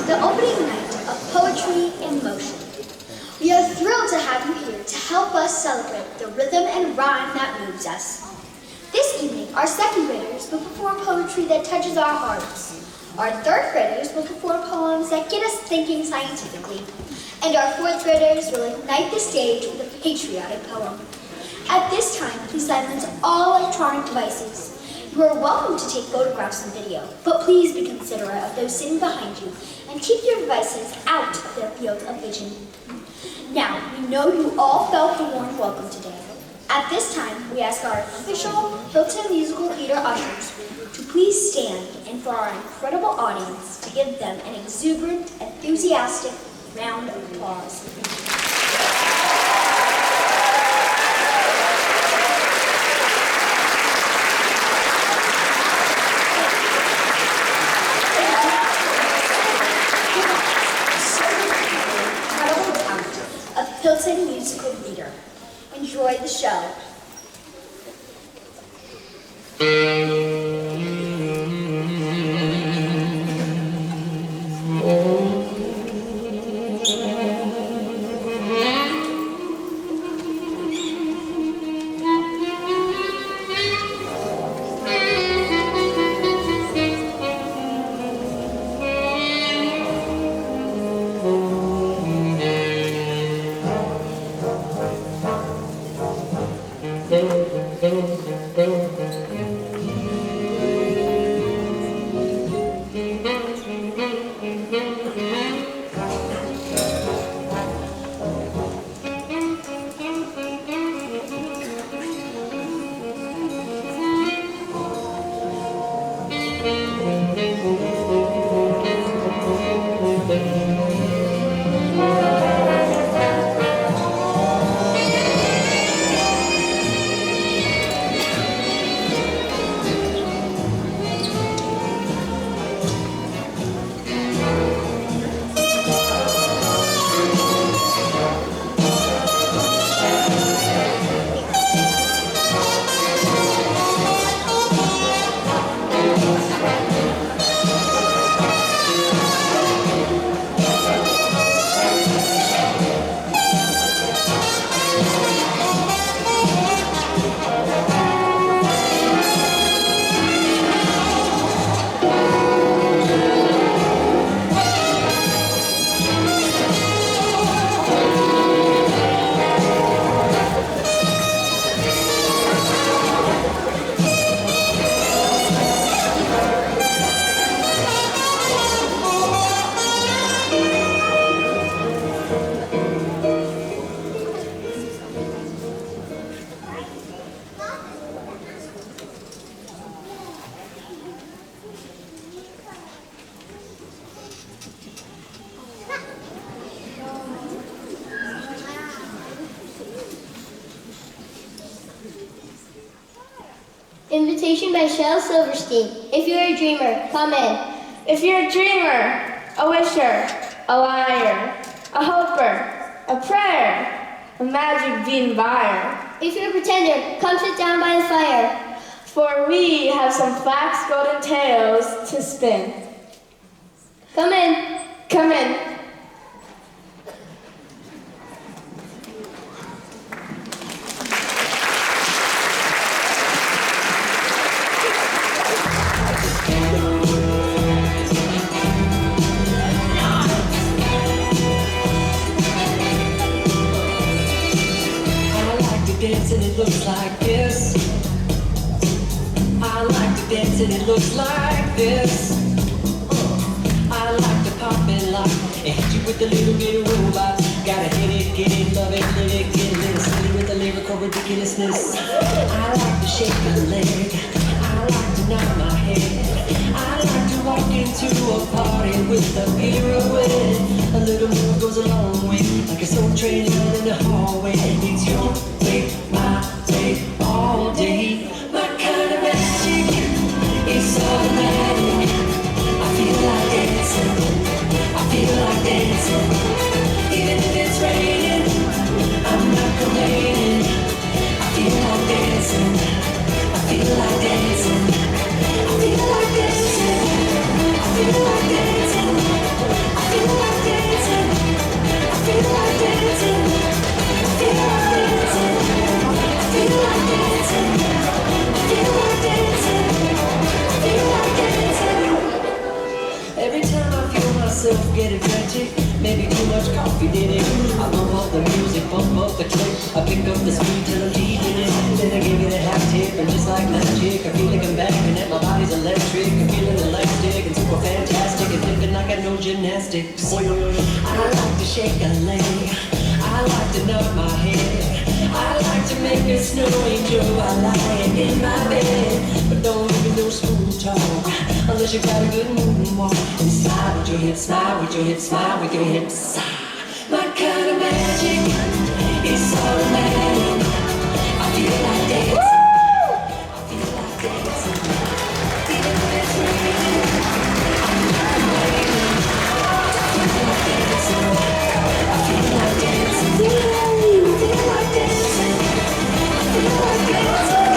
the opening night of Poetry in Motion. We are thrilled to have you here to help us celebrate the rhythm and rhyme that moves us. This evening, our second graders will perform poetry that touches our hearts. Our third graders will perform poems that get us thinking scientifically. And our fourth graders will ignite the stage with a patriotic poem. At this time, please silence all electronic devices. You are welcome to take photographs and video, but please be considerate of those sitting behind you and keep your devices out of their field of vision. Now, we know you all felt the warm welcome today. At this time, we ask our official Hilton musical theater ushers to please stand and for our incredible audience to give them an exuberant, enthusiastic round of applause. Hilton musical theater. Enjoy the show. Invitation by Shel Silverstein. If you're a dreamer, come in. If you're a dreamer, a wisher, a liar, a hoper, a prayer, a magic bean buyer. If you're a pretender, come sit down by the fire. For we have some flax golden tales to spin. Come in. Come in. And it looks like this. I like to dance and it looks like this. I like to pop and lock and hit you with a little bit of robot. Gotta hit it, get it, love it, live it, get a little silly with the lyrical ridiculousness. I like to shake my leg. I like to nod my head. I like to walk into a party with a pirouette. A little move goes a long way, like a soul train out in the hallway. It's your way, my way, all day. My kind of magic is automatic. I feel like dancing. I feel like dancing. Even if it's raining, I'm not complaining. I feel like dancing. I feel like dancing. I feel like dancing. I feel like dancing. myself getting frantic. Maybe too much coffee did it. I bump up the music, bump up the click. I pick up the speed till I'm deep in it. Then I give it a half tip, and just like magic, I feel like I'm back and that my body's electric. I'm feeling elastic and super fantastic and flipping like I know gymnastics. I like to shake a leg. I like to nod my head. I like to make a snow angel while lying in my bed. But don't give me no smooth talk unless you got a good moonwalk. And smile with your hips, smile with your hips, smile with your hips. My kind of magic is automatic. I feel like dancing. I feel like dancing. Even if it's raining, I'm not complaining. I feel like dancing. I feel like dancing.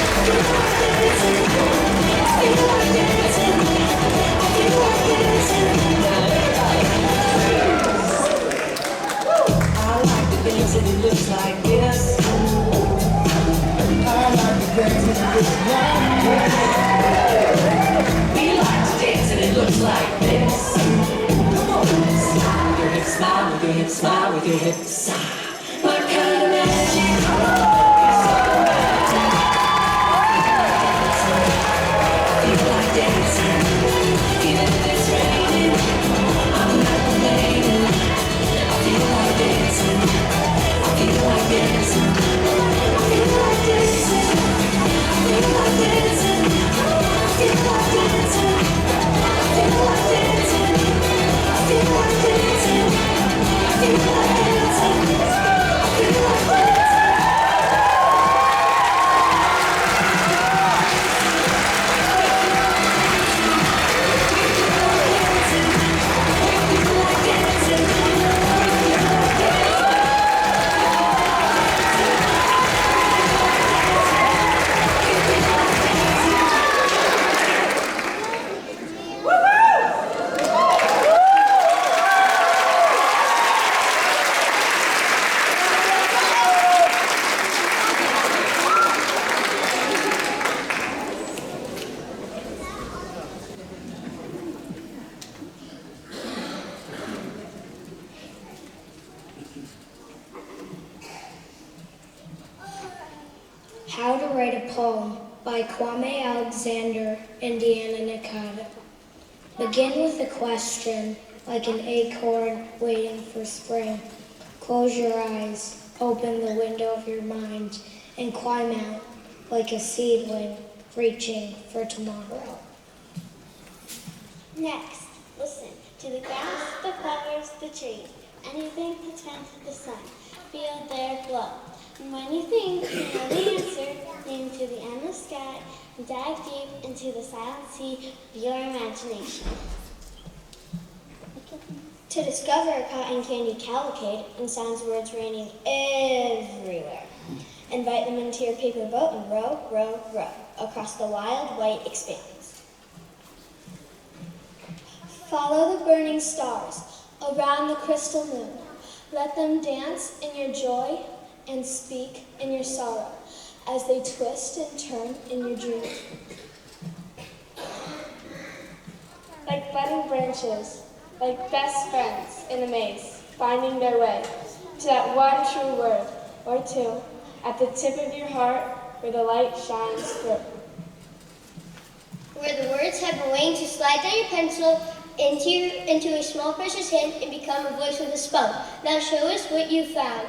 I feel like dancing. I feel like dancing. And it looks like this. I like to dance and it looks like this. We like to dance and it looks like this. Come on, smile with your hips, smile with your hips, smile with your hips. My kind of magic is automatic. I feel like dancing, even if it's raining. I'm not complaining. I feel like dancing. I feel like dancing. I feel like dancing. I feel like dancing. I feel like dancing. I feel like dancing. I feel like dancing. I feel like dancing. I feel like dancing. How to Write a Poem by Kwame Alexander, Indiana Nakata. Begin with a question, like an acorn waiting for spring. Close your eyes, open the window of your mind, and climb out like a seedling reaching for tomorrow. Next, listen to the grass, the flowers, the trees, anything that turns to the sun. Feel their glow. And when you think you know the answer, lean to the endless sky and dive deep into the silent sea of your imagination. To discover a cotton candy cavalcade and sounds of words raining everywhere. Invite them into your paper boat and row, row, row across the wild white expanse. Follow the burning stars around the crystal moon. Let them dance in your joy and speak in your sorrow as they twist and turn in your dream. Like budding branches, like best friends in a maze, finding their way to that one true word or two at the tip of your heart where the light shines through. Where the words have been waiting to slide down your pencil into a small precious hand and become a voice with a spell. Now show us what you found.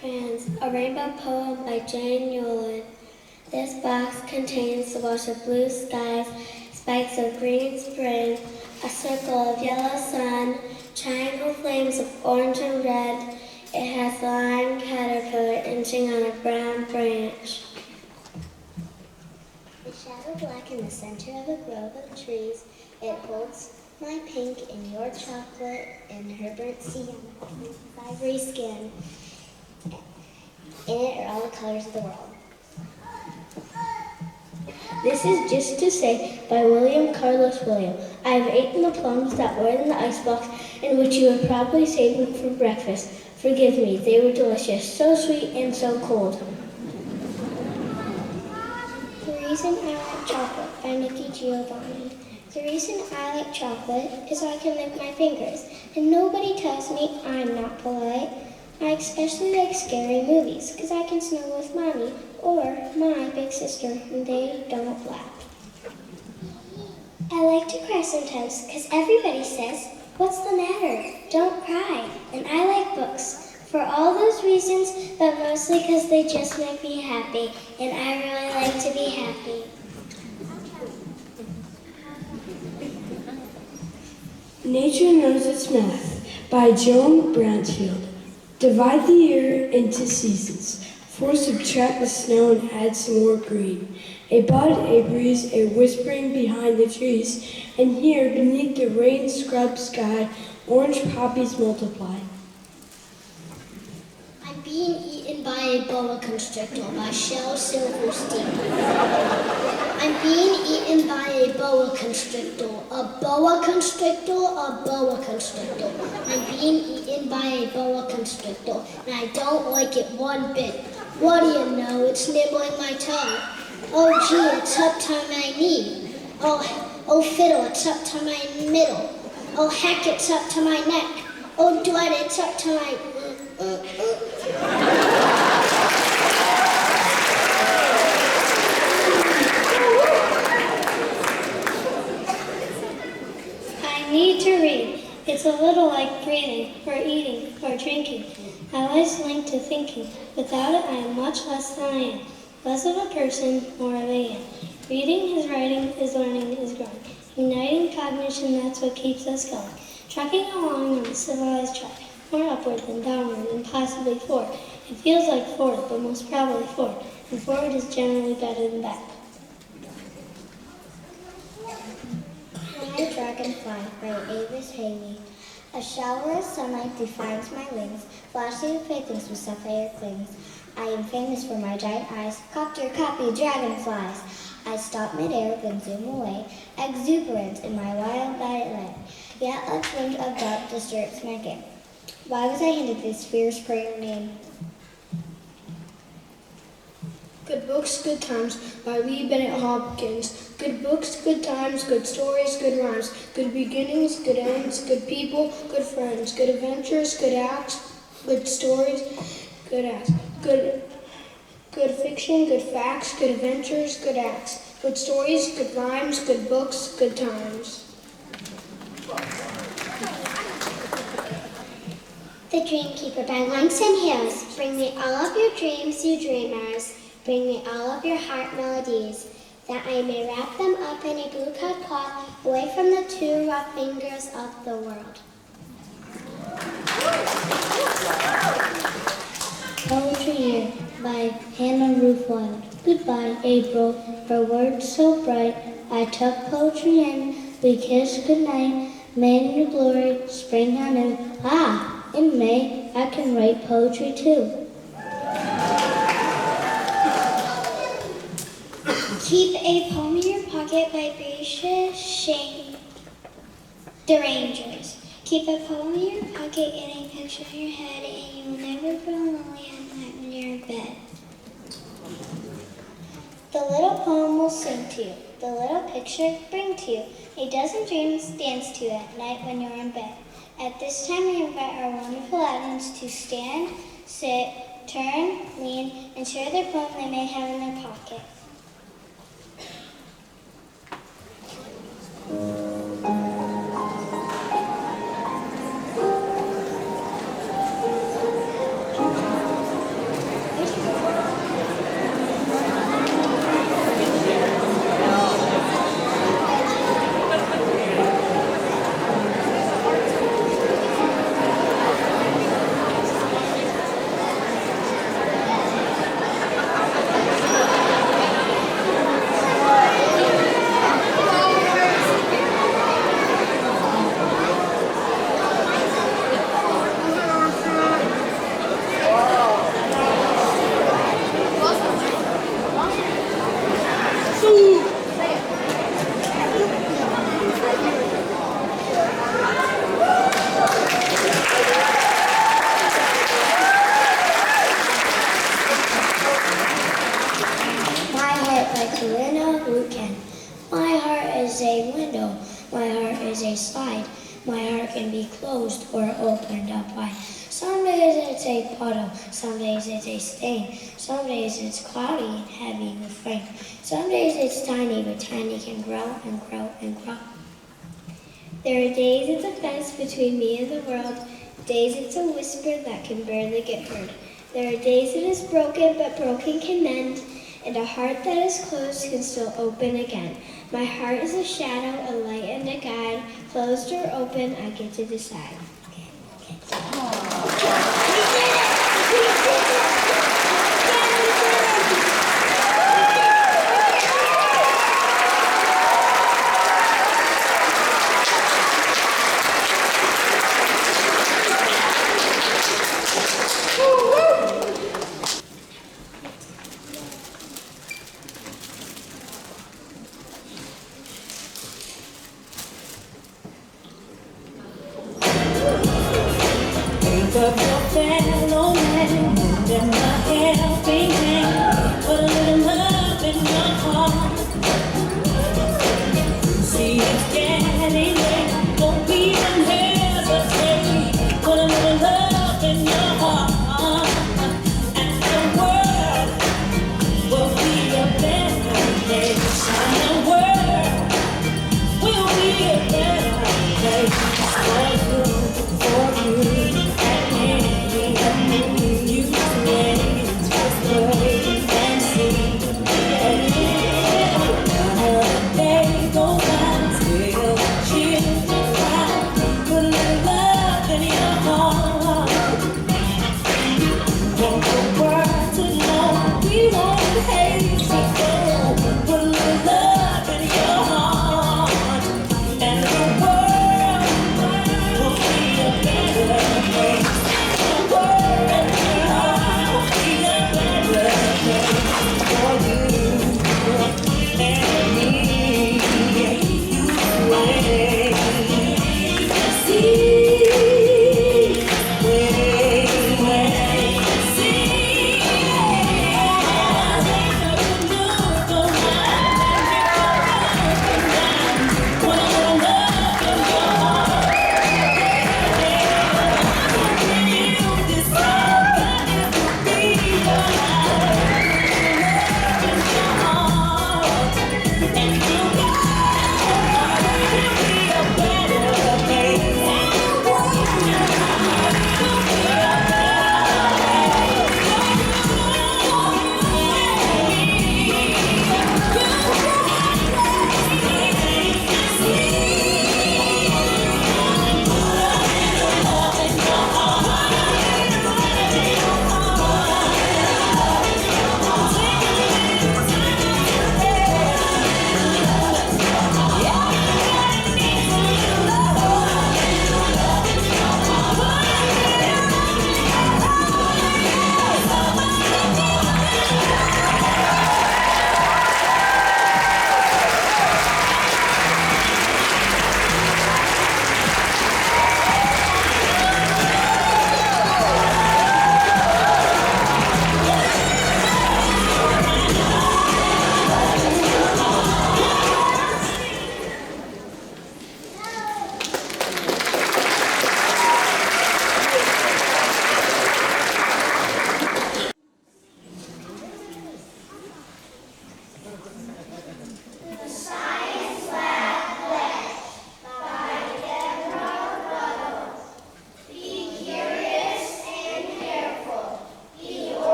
Friends, a rainbow poem by Jane Yolen. This box contains a wash of blue skies, spikes of green spring, a circle of yellow sun, triangle flames of orange and red. It has a lime caterpillar inching on a brown branch. The shadow black in the center of a grove of trees. It holds my pink and your chocolate and her burnt sea on my ivory skin. In it are all the colors of the world. This is Just to Say by William Carlos William. I have eaten the plums that were in the icebox and which you had probably saved me for breakfast. Forgive me, they were delicious, so sweet and so cold. The Reason I Like Chocolate by Nikki Giovanni. The reason I like chocolate is I can lick my fingers, and nobody tells me I'm not polite. I especially like scary movies, because I can snuggle with Mommy or my big sister, and they don't laugh. I like to cry sometimes, because everybody says, "What's the matter? Don't cry." And I like books, for all those reasons, but mostly because they just make me happy, and I really like to be happy. Nature Knows Its Math by Joan Bransfield. Divide the year into seasons. 4 subtract the snow and add some more green. A bud, a breeze, a whispering behind the trees. And here, beneath the rain-scrubbed sky, orange poppies multiply. I'm being eaten by a boa constrictor by Shel Silverstein. I'm being eaten by a boa constrictor. A boa constrictor, a boa constrictor. I'm being eaten eaten by a boa constrictor, and I don't like it one bit. What do you know? It's nibbling my toe. Oh gee, it's up to my knee. Oh fiddle, it's up to my middle. Oh heck, it's up to my neck. Oh dread, it's up to my... I need to read. It's a little like breathing, or eating, or drinking. Always linked to thinking. Without it, I am much less than I am. Less of a person, more of a man. Reading is writing, is learning, is growing. Uniting cognition, that's what keeps us going. Trucking along on a civilized track. More upward than downward, and possibly forward. It feels like forward, but most probably forward. And forward is generally better than back. My dragonfly by Avis Haley. A shower of sunlight defines my wings, flashy playthings with sapphire clings. I am famous for my giant eyes, copter copy dragonflies. I stop midair, then zoom away, exuberant in my wild ballet. Yet a twinge of doubt disturbs my game. Why was I handed this fierce prayer name? Good Books, Good Times by Lee Bennett Hopkins. Good books, good times, good stories, good rhymes, good beginnings, good ends, good people, good friends, good adventures, good acts, good stories, good acts, good fiction, good facts, good adventures, good acts, good stories, good rhymes, good books, good times. The Dreamkeeper by Langston Hughes. Bring me all of your dreams, you dreamers. Bring me all of your heart melodies, that I may wrap them up in a blue-clad cloth away from the too rough fingers of the world. Poetry Year by Hannah Ruth Wild. Goodbye, April, for words so bright. I took poetry in, we kissed goodnight. May in your glory, spring on in. Ah, in May, I can write poetry too. Keep a poem in your pocket by Beatrice Shane. The Rangers. Keep a poem in your pocket and a picture in your head, and you will never feel lonely at night when you're in bed. The little poem will sing to you. The little picture bring to you. A dozen dreams dance to you at night when you're in bed. At this time, we invite our wonderful audience to stand, sit, turn, lean, and share their poem they may have in their pocket. Some days it's a stain. Some days it's cloudy and heavy with rain. Some days it's tiny, but tiny can grow and grow and grow. There are days it's a fence between me and the world. Days it's a whisper that can barely get heard. There are days it is broken, but broken can mend. And a heart that is closed can still open again. My heart is a shadow, a light and a guide. Closed or open, I get to decide.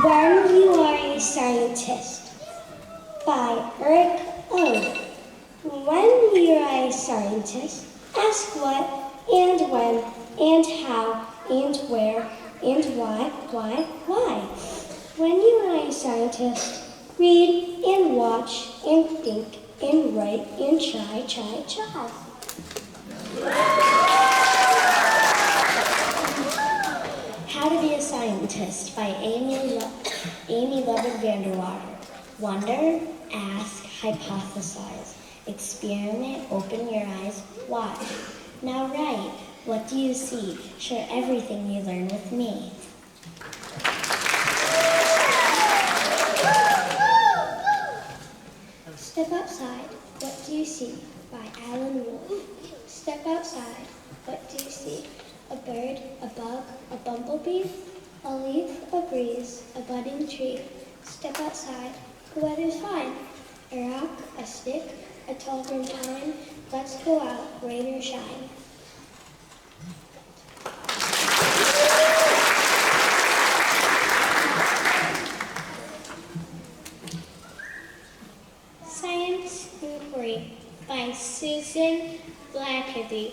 When You Are a Scientist by Eric O. When you are a scientist, ask what and when and how and where and why. When you are a scientist, read and watch and think and write and try. How to Be a Scientist by Amy Lovett Vanderwater. Wonder, ask, hypothesize, experiment, open your eyes, watch. Now write, what do you see? Share everything you learn with me. Step outside, what do you see? By Alan Wolfe. Step outside, what do you see? A bird, a bug, a bumblebee, a leaf, a breeze, a budding tree. Step outside, the weather's fine. A rock, a stick, a tall green pine. Let's go out, rain or shine. Science Inquiry by Susan Blackerby.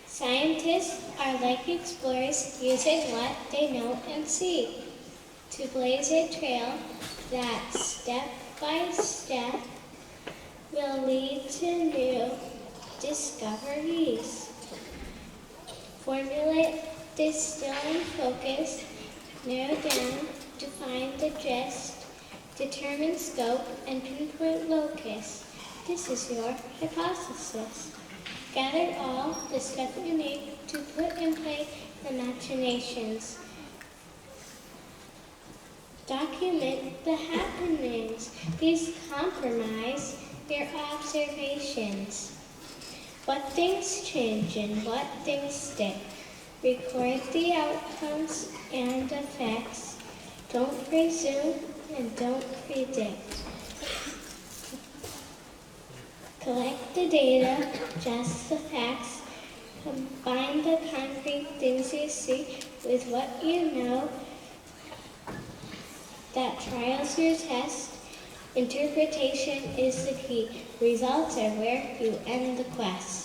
Scientists are like explorers using what they know and see to blaze a trail that step by step will lead to new discoveries. Formulate, distill, and focus, narrow down, define the gist, determine scope, and pinpoint locus. This is your hypothesis. Gather all the stuff you need to put in play imaginations. Document the happenings. Please compromise your observations. What things change and what things stick. Record the outcomes and effects. Don't presume and don't predict. Collect the data, just the facts. Combine the concrete things you see with what you know. That trials your test. Interpretation is the key. Results are where you end the quest.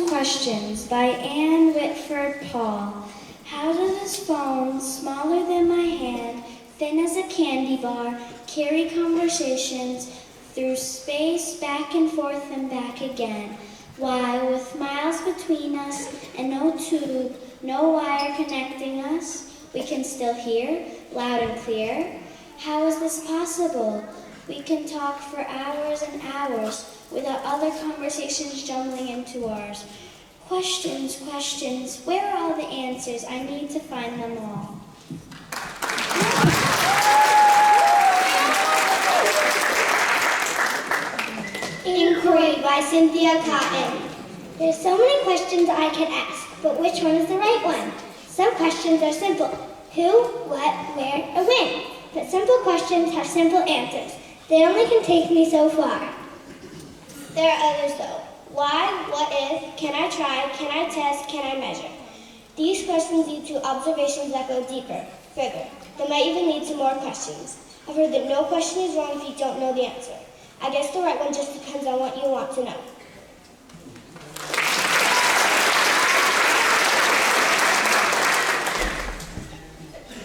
Questions by Anne Whitford Paul. How does this phone, smaller than my hand, thin as a candy bar, carry conversations through space, back and forth and back again? Why, with miles between us and no tube, no wire connecting us, we can still hear, loud and clear? How is this possible? We can talk for hours and hours without other conversations jumbling into ours. Questions, where are all the answers? I need to find them all. Inquiry by Cynthia Cotton. There's so many questions I could ask, but which one is the right one? Some questions are simple. Who, what, where, and when. But simple questions have simple answers. They only can take me so far. There are others though. Why, what if, can I try, can I test, can I measure? These questions lead to observations that go deeper, further. They might even lead to more questions. I've heard that no question is wrong if you don't know the answer. I guess the right one just depends on what you want to know.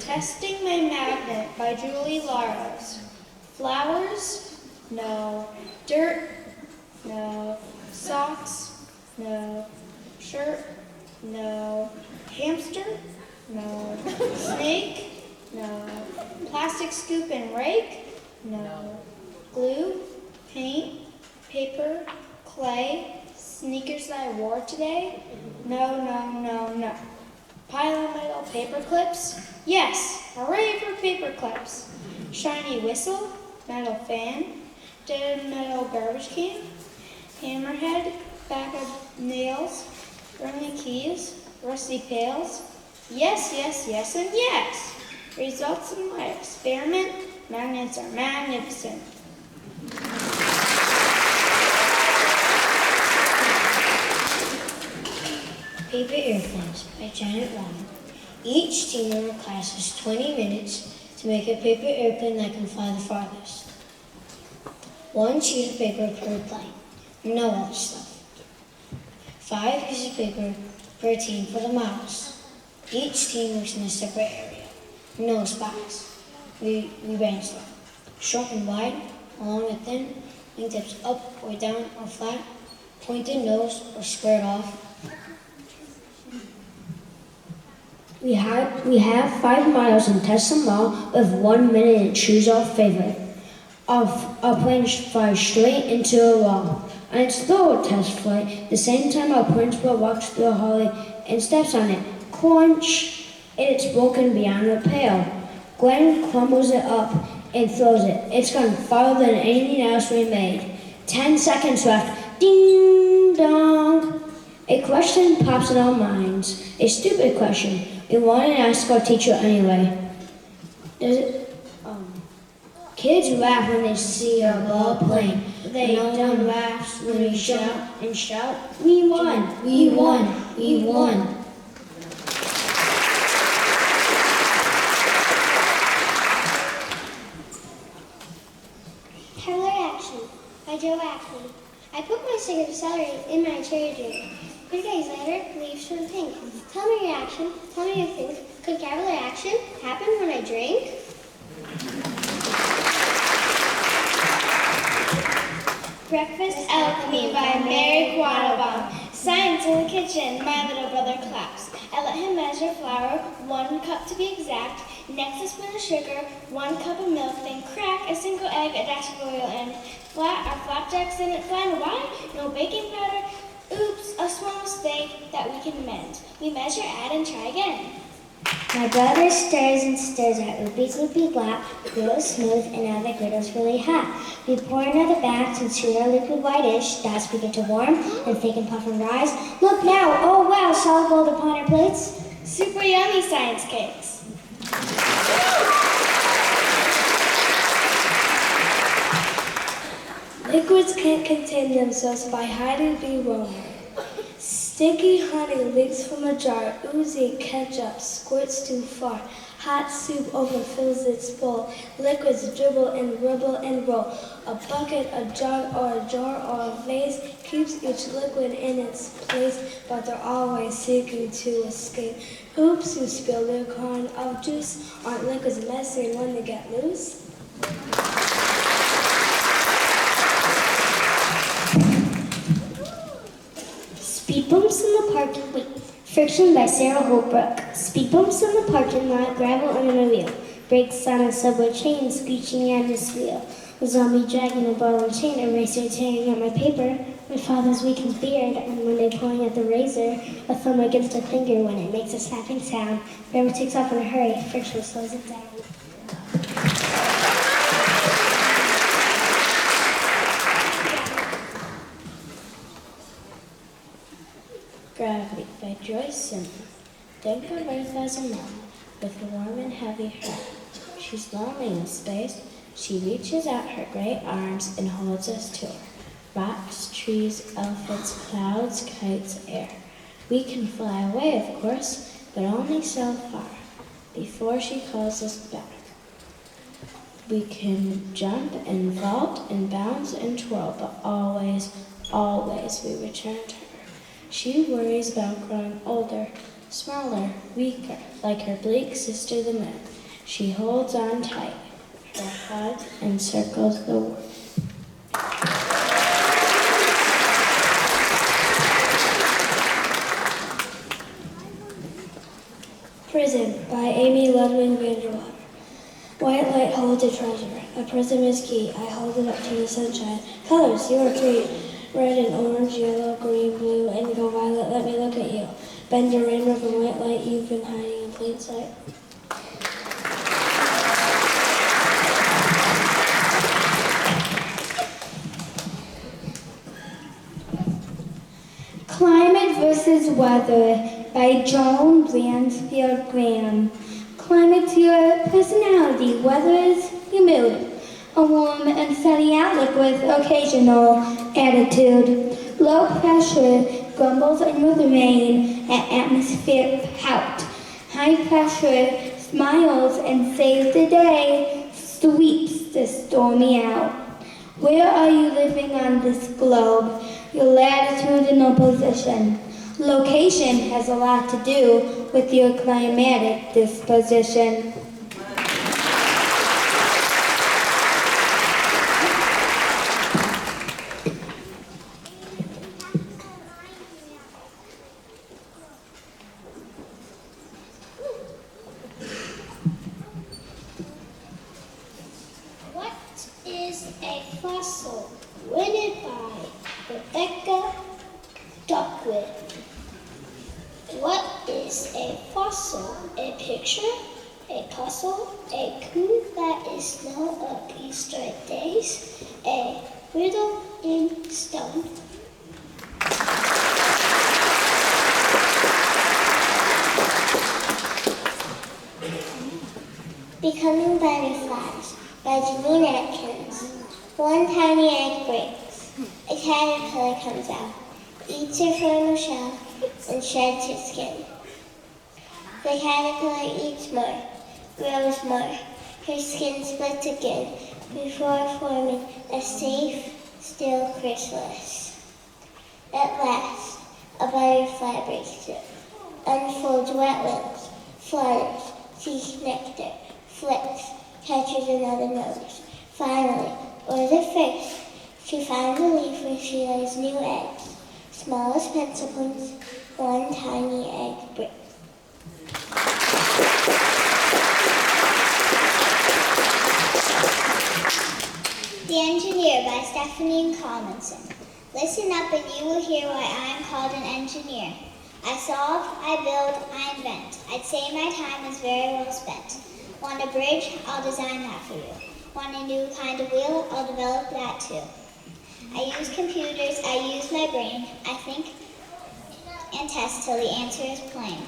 Testing My Magnet by Julie Laros. Flowers? No. Dirt? No. Socks? No. Shirt? No. Hamster? No. Snake? No. Plastic scoop and rake? No. Glue? Paint? Paper? Clay? Sneakers that I wore today? No. Pile of metal paper clips? Yes! Hooray for paper clips! Shiny whistle? Metal fan? Dead metal garbage can? Hammerhead? Bag of nails? Running keys? Rusty pails? Yes, and yes! Results in my experiment, magnets are magnificent. Paper airplanes by Janet Warner. Each team in our class has 20 minutes to make a paper airplane that can fly the farthest. 1 sheet of paper per plane. No other stuff. 5 pieces of paper per team for the models. Each team works in a separate area. No spots. We brainstorm. Short and wide, long and thin, wingtips up or down or flat, pointed nose or squared off. We have 5 models and test them all with 1 minute and choose our favorite. Our plane flies straight into a wall. On its third test flight, the same time our principal walks through the hallway and steps on it. Crunch! It's broken beyond repair. Gwen crumbles it up and throws it. It's gone farther than anything else we made. 10 seconds left. Ding dong! A question pops in our minds. A stupid question. We want to ask our teacher anyway. Kids laugh when they see a ball plane. They don't laugh when we shout and shout. We won! We won! We won! Cavalier Action by Joe Ackley. I put my stick of celery in my cherry drink. 3 days later, leaves turned pink. Tell me your action. Tell me your think. Could cavalier action happen when I drink? Breakfast Alchemy by Mary Quattlebaum. Science in the kitchen, my little brother claps. I let him measure flour, 1 cup to be exact. Next a spoon of sugar, 1 cup of milk, then crack a single egg, a dash of oil, and our flapjacks in it fine. Why? No baking powder. Oops, a small mistake that we can mend. We measure, add, and try again. My brother stirs and stirs our oopie gloopy glop, grows smooth, and now the griddle's really hot. We pour another batch and stir our liquid whitish, dots begin to warm, and thick and puff and rise. Look now, oh wow, solid gold upon our plates. Super yummy science cakes. Liquids can't contain themselves by hiding below. Sticky honey leaks from a jar. Oozy ketchup squirts too far. Hot soup overfills its bowl. Liquids dribble and ribble and roll. A bucket, a jug, or a jar, or a vase keeps each liquid in its place, but they're always seeking to escape. Hoops who spill their corn of juice aren't liquids messy when they get loose. Speed bumps in the parking lot. Friction by Sarah Holbrook. Speed bumps in the parking lot, gravel under my wheel. Brakes on a subway train, screeching at his wheel. A zombie dragging a ball and chain, a racer tearing at my paper. My father's weakened beard, and when they're pulling at the razor, a thumb against a finger when it makes a snapping sound. Rubber takes off in a hurry, friction slows it down. Gravity by Joyce Simon. Think of Earth as a mom with a warm and heavy heart. She's lonely in space. She reaches out her great arms and holds us to her. Rocks, trees, elephants, clouds, kites, air. We can fly away, of course, but only so far before she calls us back. We can jump and vault and bounce and twirl, but always, always we return to her. She worries about growing older, smaller, weaker, like her bleak sister the moon. She holds on tight. Her hug encircles the world. Prison by Amy Ludwig Vanderwater. White light holds a treasure. A prism is key. I hold it up to the sunshine. Colors, you are three. Red and orange, yellow, green, blue, indigo, violet. Let me look at you. Bend your rainbow from white light. You've been hiding in plain sight. Climate versus Weather by Joan Bransfield Graham. climate to your personality, weather is your mood. A warm and sunny outlook with occasional attitude. Low pressure grumbles in with rain and atmospheric pout. High pressure smiles and saves the day, sweeps the stormy out. Where are you living on this globe? Your latitudinal position. Location has a lot to do with your climatic disposition. What is a fossil? Written by Rebecca Duckwood. What is a fossil? A picture? A puzzle? A clue that is known of Easter days? A riddle in stone? Becoming Butterflies by Janine Atkins. One tiny egg breaks. A caterpillar comes out, eats her former shell, and sheds its skin. The caterpillar eats more, grows more. Her skin splits again before forming a safe, still chrysalis. At last, a butterfly breaks through, unfolds wet wings, flutters, seeks nectar, flips, catches another nose. Finally, or the first, she finds a leaf where she lays new eggs, small as pencil points, one tiny egg brick. The Engineer by Stephanie Collinson. Listen up and you will hear why I am called an engineer. I solve, I build, I invent. I'd say my time is very well spent. Want a bridge? I'll design that for you. Want a new kind of wheel? I'll develop that too. I use computers, I use my brain. I think and test till the answer is plain.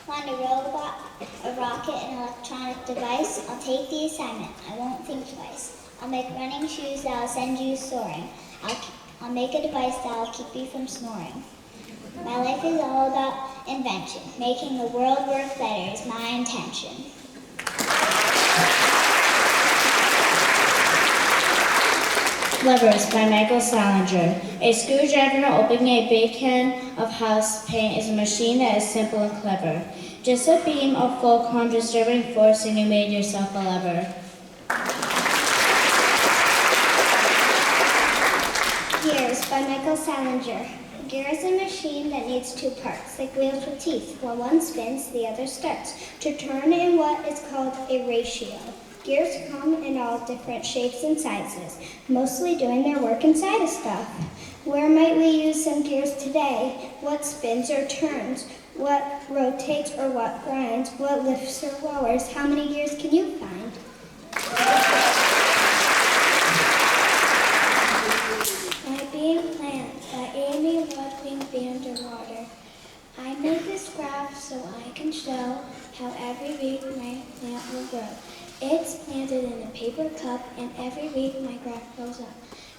Want a robot, a rocket, an electronic device? I'll take the assignment. I won't think twice. I'll make running shoes that'll send you soaring. I'll make a device that'll keep you from snoring. My life is all about invention. Making the world work better is my intention. Levers by Michael Salinger. A screwdriver opening a big can of house paint is a machine that is simple and clever. Just a beam of Fulcrum disturbing force and you made yourself a lever. Gears by Michael Salinger. Gear is a machine that needs two parts, like wheels with teeth. While one spins, the other starts to turn in what is called a ratio. Gears come in all different shapes and sizes, mostly doing their work inside of stuff. Where might we use some gears today? What spins or turns? What rotates or what grinds? What lifts or lowers? How many gears can you find? My Being Plants by Amy Ludwig Vanderwater. I made this graph so I can show how every week my plant will grow. It's planted in a paper cup, and every week my graph goes up.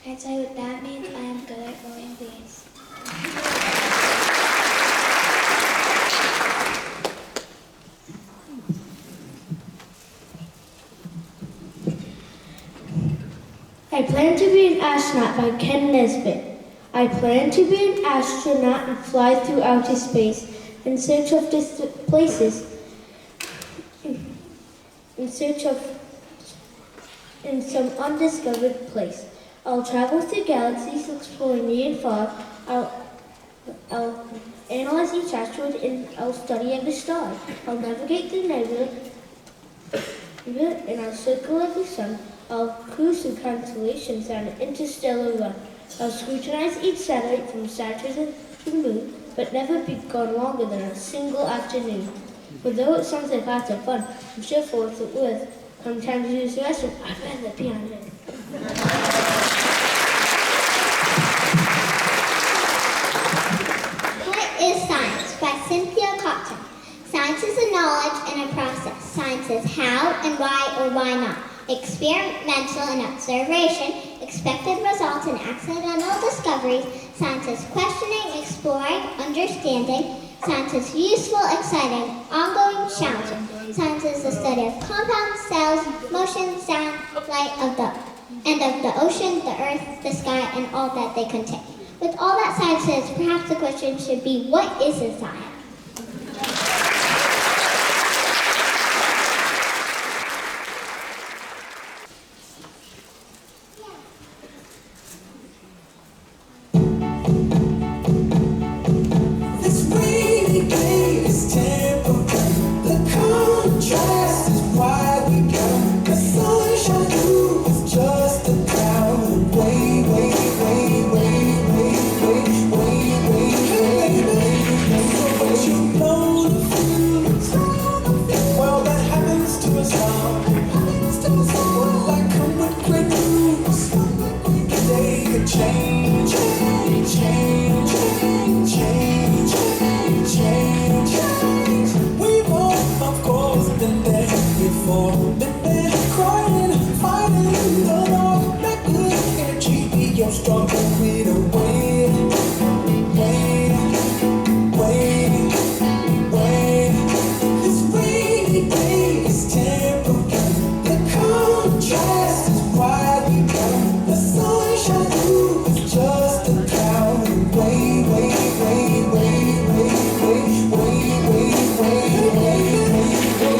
I tell you what that means. I am good at growing weeds. I Plan to Be an Astronaut by Ken Nesbitt. I plan to be an astronaut and fly through outer space in search of distant places. In some undiscovered place. I'll travel through galaxies, exploring near and far. I'll analyze each asteroid and I'll study every star. I'll navigate the nebula and I'll circle every sun. I'll cruise through constellations on an interstellar run. I'll scrutinize each satellite from Saturn to the Moon, but never be gone longer than a single afternoon. For though it sounds like lots of fun, I'm sure for what it's worth. Come time to use the restroom, I'd rather be on it. What is Science by Cynthia Cotton. Science is the knowledge in a process. Science is how and why or why not. Experimental and observation, expected results and accidental discoveries. Science is questioning, exploring, understanding. Science is useful, exciting, ongoing, challenging. Science is the study of compounds, cells, motion, sound, light of the ocean, the earth, the sky, and all that they contain. With all that science is, perhaps the question should be, what is a science? This rainy day is temporary. The contrast is why we come. The sunshine through is just a cloud. Wait, wait, wait, wait, wait, wait, wait, wait, wait, wait. So what you blow the fuse? Well, that happens to us all. Well, I come with great news. The day could change, change, change, change, change, change. We've all, of course, been there before. Been there crying, fighting the dark. That good energy, be your strong way to wait, wait, wait, wait. This rainy day is temporary. The contrast is why we come. The sunshine through is just a cloud. Wait, wait, wait, wait, wait, wait, wait, wait, wait, wait.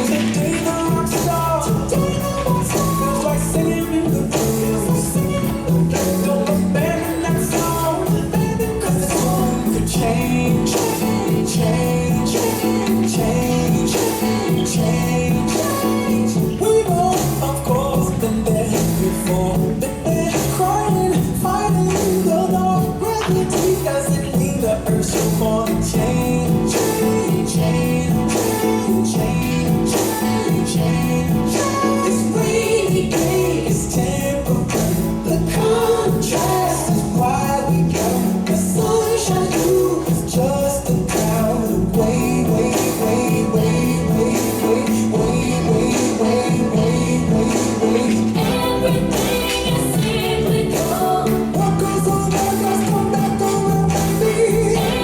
Today the rock star feels like singing in the blues. Don't abandon that song, 'cause the song could change, change, change, change, change. We've all, of course, been there before. Been there crying, fighting the dark. Gravity doesn't leave the earth, so gonna change, change, change, change, change, change. This rainy day is temporary. The contrast is why we come. The sunshine through is just a cloud. Wait, wait, wait, wait, wait, wait, wait, wait, wait, wait, wait, wait. Everything is cyclical. What goes on must come back around me.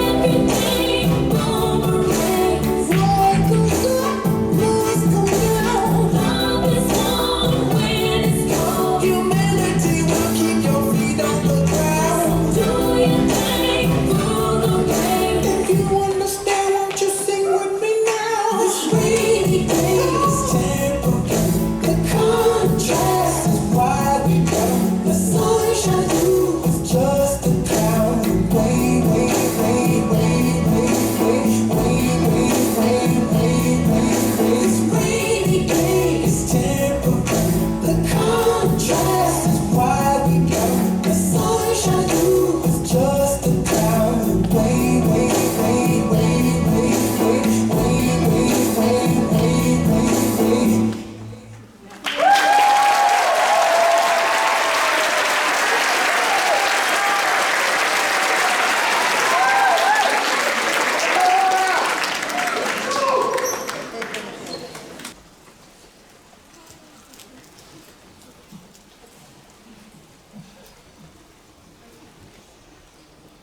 Everything boomerangs. What goes up must come down. Love is long when it's cold. Humanity will keep your feet on the ground. Do your thing through the rain. If you understand, won't you sing with me now? This rainy day is temporary. The contrast is why we come. The sunshine through is just a cloud. Wait, wait, wait, wait, wait, wait, wait, wait, wait, wait, wait. This rainy day is temporary. The contrast is why we come. The sunshine through is just a cloud. Wait, wait, wait, wait, wait, wait, wait, wait, wait, wait, wait, wait.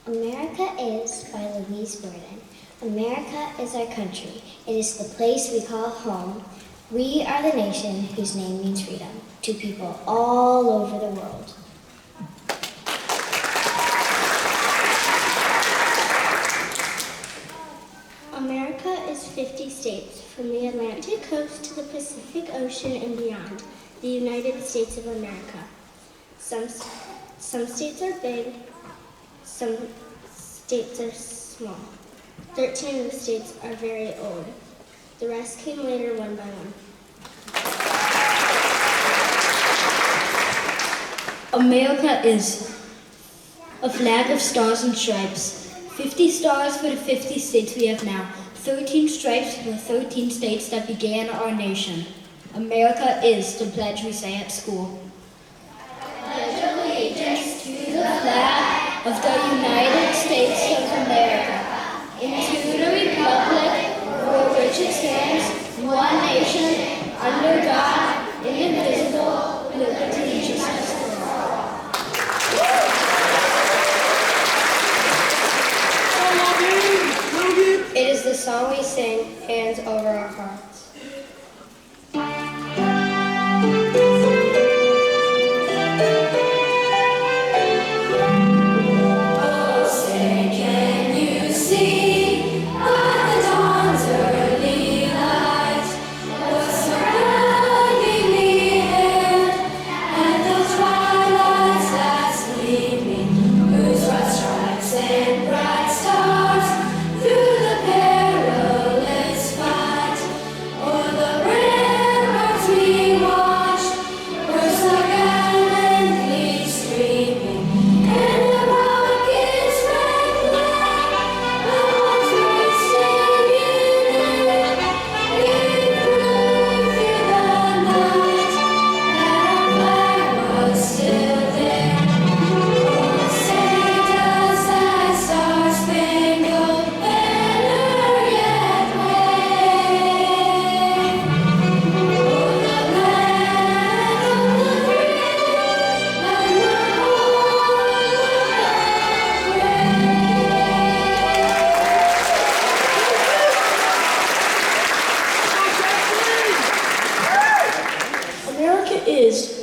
America is by Louise Burden. America is our country. It is the place we call home. We are the nation whose name means freedom to people all over the world. America is 50 states, from the Atlantic coast to the Pacific Ocean and beyond, the United States of America. Some states are big, some states are small. 13 of the states are very old. The rest came later one by one. America is a flag of stars and stripes. 50 stars for the 50 states we have now. 13 stripes for the 13 states that began our nation. America is the pledge we say at school. Pledge allegiance to the flag of the United States of America, and to the republic for which it stands, one nation, under God, indivisible, with liberty and justice for all. It is the song we sing, hands over our hearts.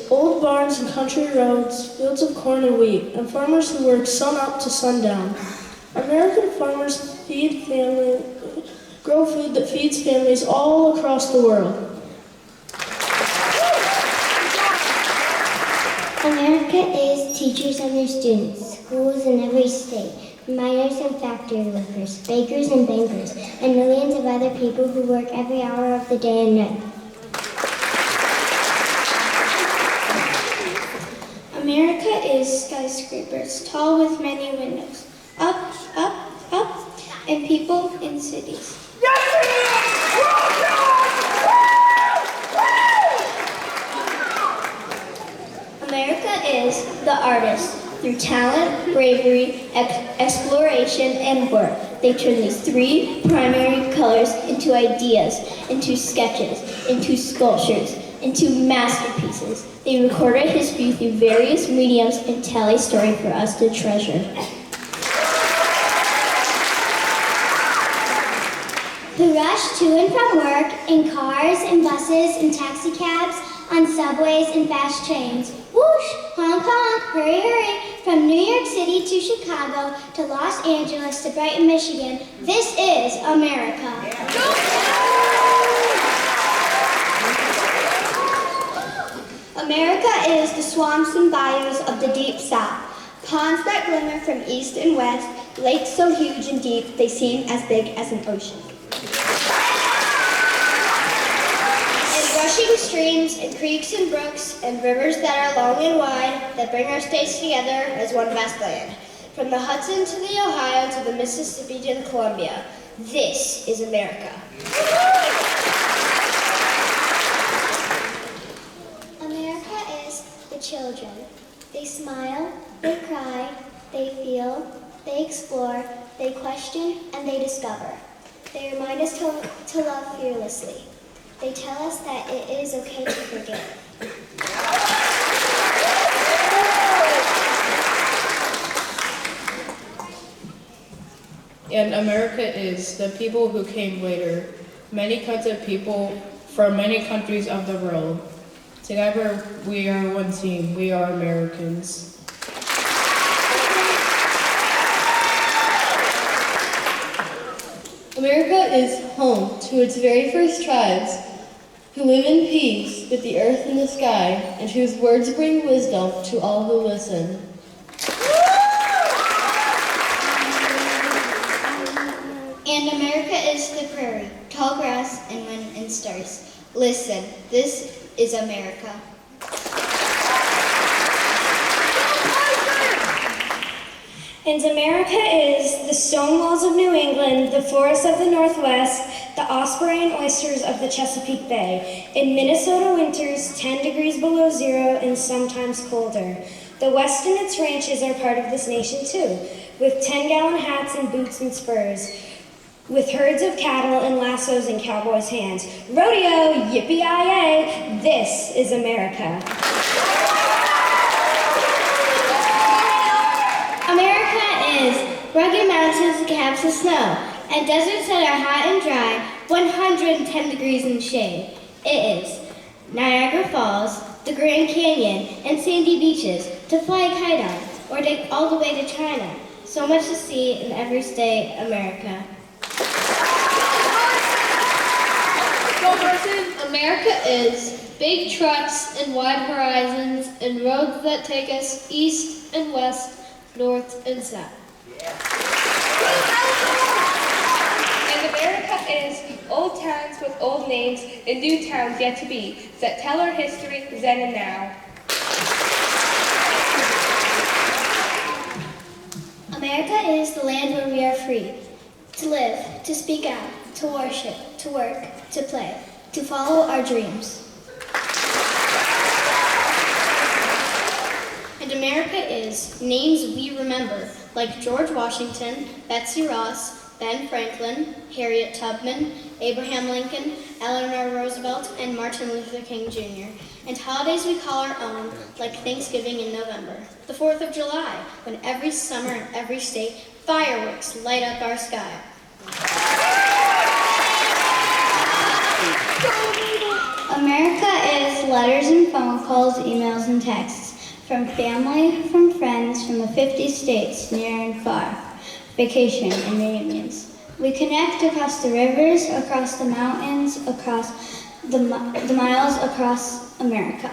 Old barns and country roads, fields of corn and wheat, and farmers who work sun up to sundown. American farmers grow food that feeds families all across the world. America is teachers and their students, schools in every state, miners and factory workers, bakers and bankers, and millions of other people who work every hour of the day and night. America is skyscrapers, tall with many windows, up, up, up, and people in cities. America is the artist. Through talent, bravery, exploration, and work, they turn these three primary colors into ideas, into sketches, into sculptures, into masterpieces. They record our history through various mediums and tell a story for us to treasure. Who rush to and from work in cars and buses and taxi cabs, on subways and fast trains. Whoosh, honk honk, hurry hurry, from New York City to Chicago to Los Angeles to Brighton, Michigan. This is America. America is the swamps and bayous of the deep south, ponds that glimmer from east and west, lakes so huge and deep they seem as big as an ocean. And rushing streams and creeks and brooks and rivers that are long and wide that bring our states together as one vast land. From the Hudson to the Ohio to the Mississippi to the Columbia, this is America. Children. They smile, they cry, they feel, they explore, they question, and they discover. They remind us to love fearlessly. They tell us that it is okay to forgive. And America is the people who came later, many kinds of people from many countries of the world. Together, we are one team. We are Americans. America is home to its very first tribes, who live in peace with the earth and the sky, and whose words bring wisdom to all who listen. And America is the prairie, tall grass and wind and stars. Listen, this is America. And America is the stone walls of New England, the forests of the Northwest, the osprey and oysters of the Chesapeake Bay. In Minnesota winters, 10 degrees below zero and sometimes colder. The West and its ranches are part of this nation too, with 10-gallon hats and boots and spurs. With herds of cattle and lassos in cowboys' hands. Rodeo, yippee-yi-yay, this is America. America is rugged mountains and caps of snow, and deserts that are hot and dry, 110 degrees in the shade. It is Niagara Falls, the Grand Canyon, and sandy beaches to fly a kite on, or dig all the way to China. So much to see in every state, America. America is big trucks and wide horizons and roads that take us east and west, north and south. And America is old towns with old names and new towns yet to be that tell our history then and now. America is the land where we are free to live, to speak out, to worship, to work, to play, to follow our dreams. And America is names we remember, like George Washington, Betsy Ross, Ben Franklin, Harriet Tubman, Abraham Lincoln, Eleanor Roosevelt, and Martin Luther King Jr. And holidays we call our own, like Thanksgiving in November, the 4th of July, when every summer in every state, fireworks light up our sky. America is letters and phone calls, emails and texts, from family, from friends, from the 50 states, near and far, vacation and reunions. We connect across the rivers, across the mountains, across the miles, across America.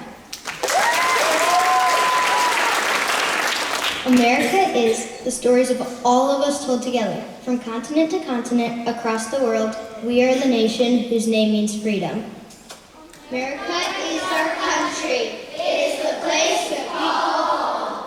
America is the stories of all of us told together, from continent to continent, across the world. We are the nation whose name means freedom. America is our country. It is the place that we call home.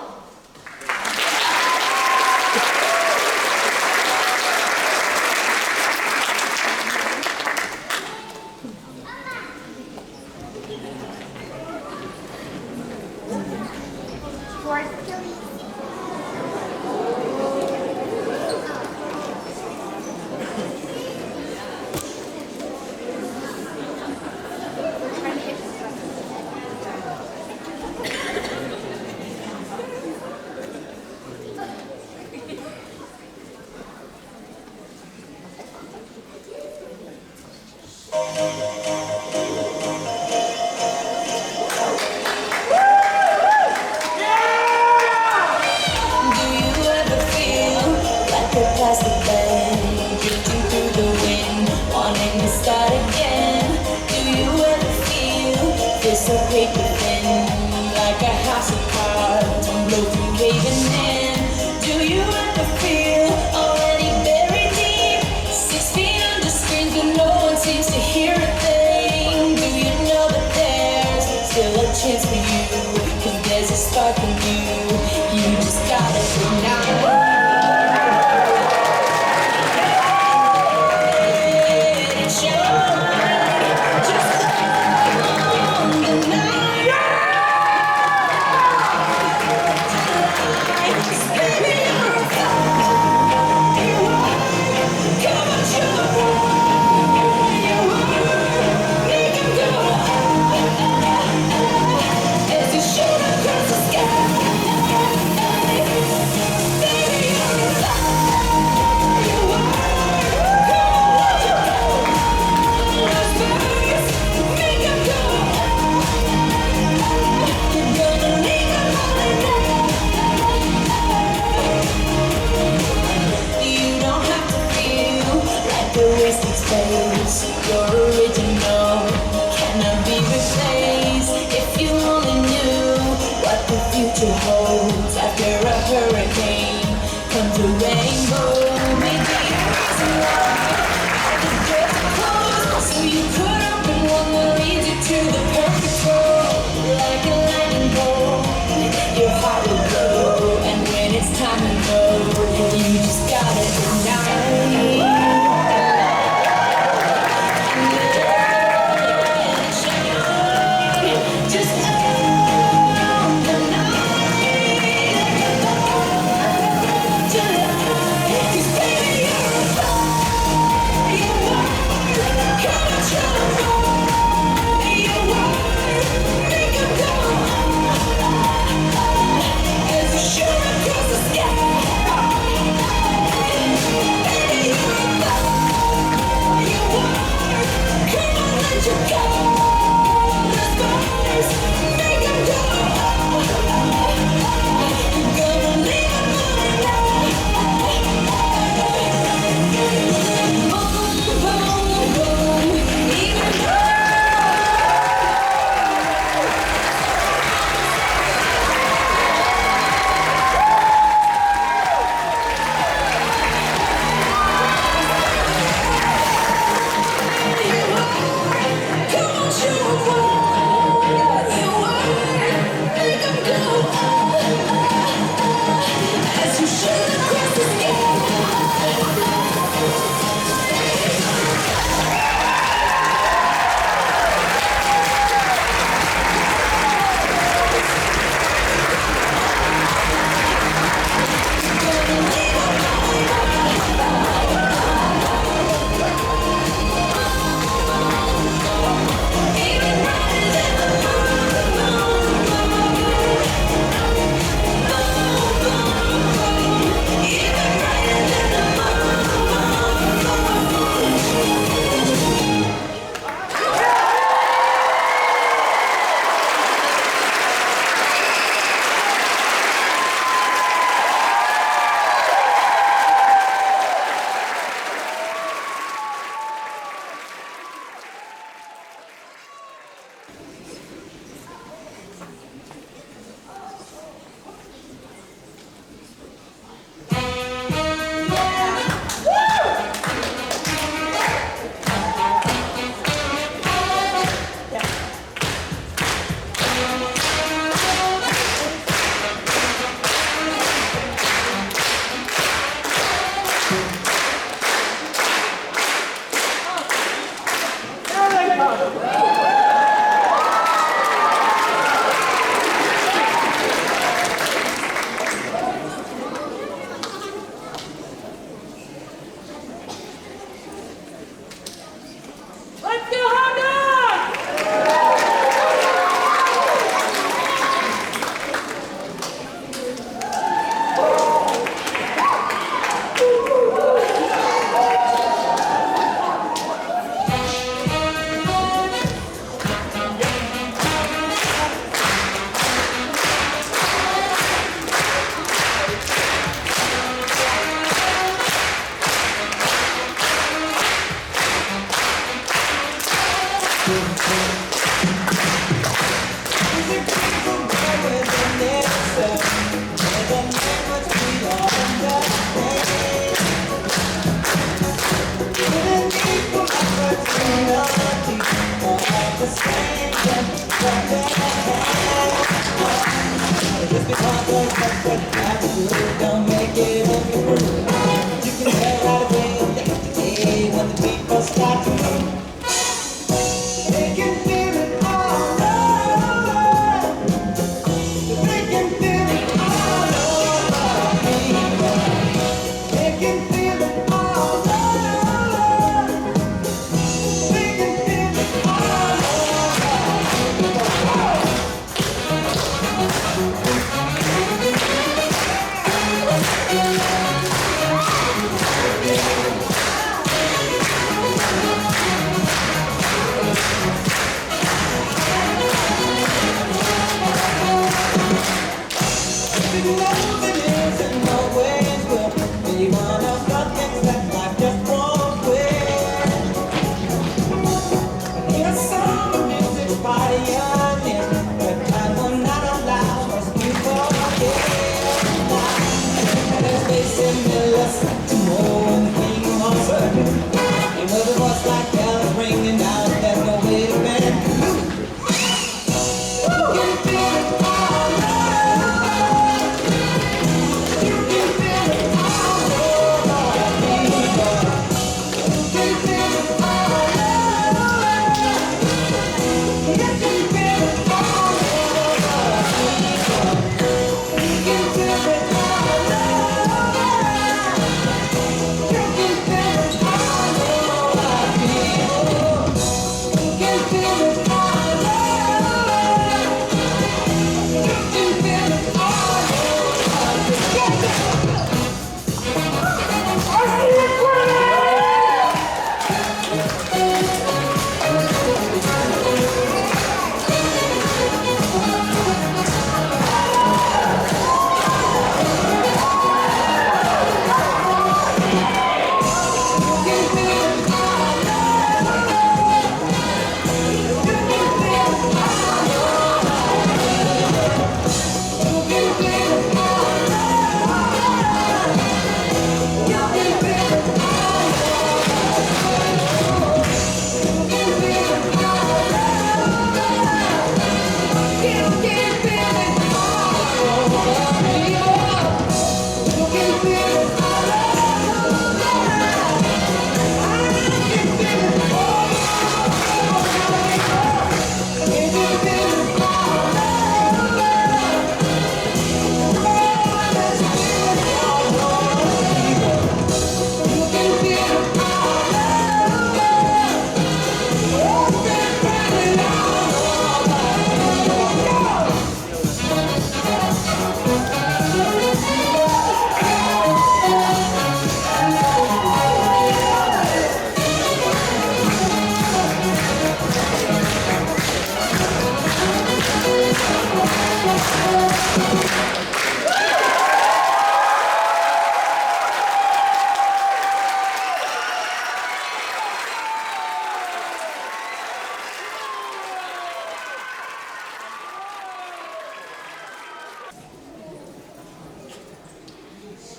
Just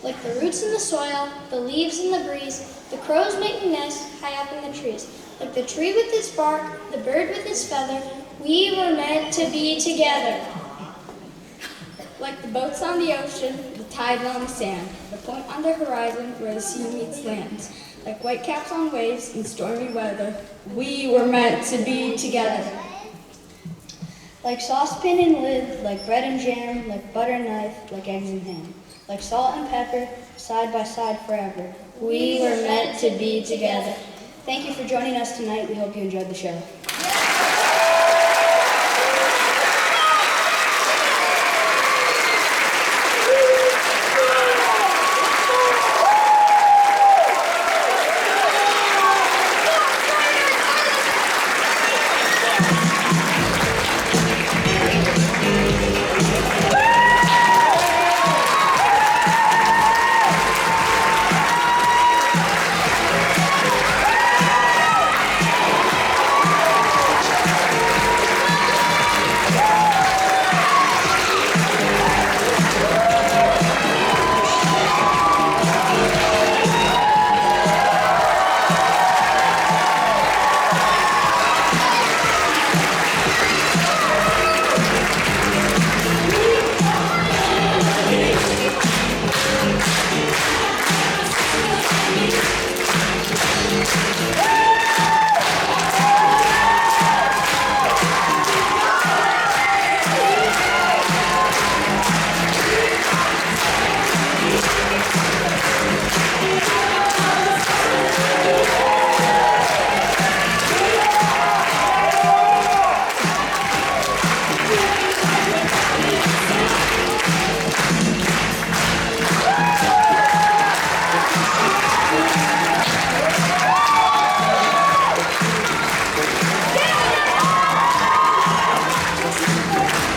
Like the roots in the soil, the leaves in the breeze, the crows making nests high up in the trees. Like the tree with its bark, the bird with its feather, we were meant to be together. Like the boats on the ocean, the tides on the sand, the point on the horizon where the sea meets land. Like whitecaps on waves in stormy weather, we were meant to be together. Like saucepan and lid, like bread and jam, like butter and knife, like eggs and ham. Like salt and pepper, side by side forever. We were meant to be together. Thank you for joining us tonight. We hope you enjoyed the show.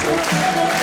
Thank you.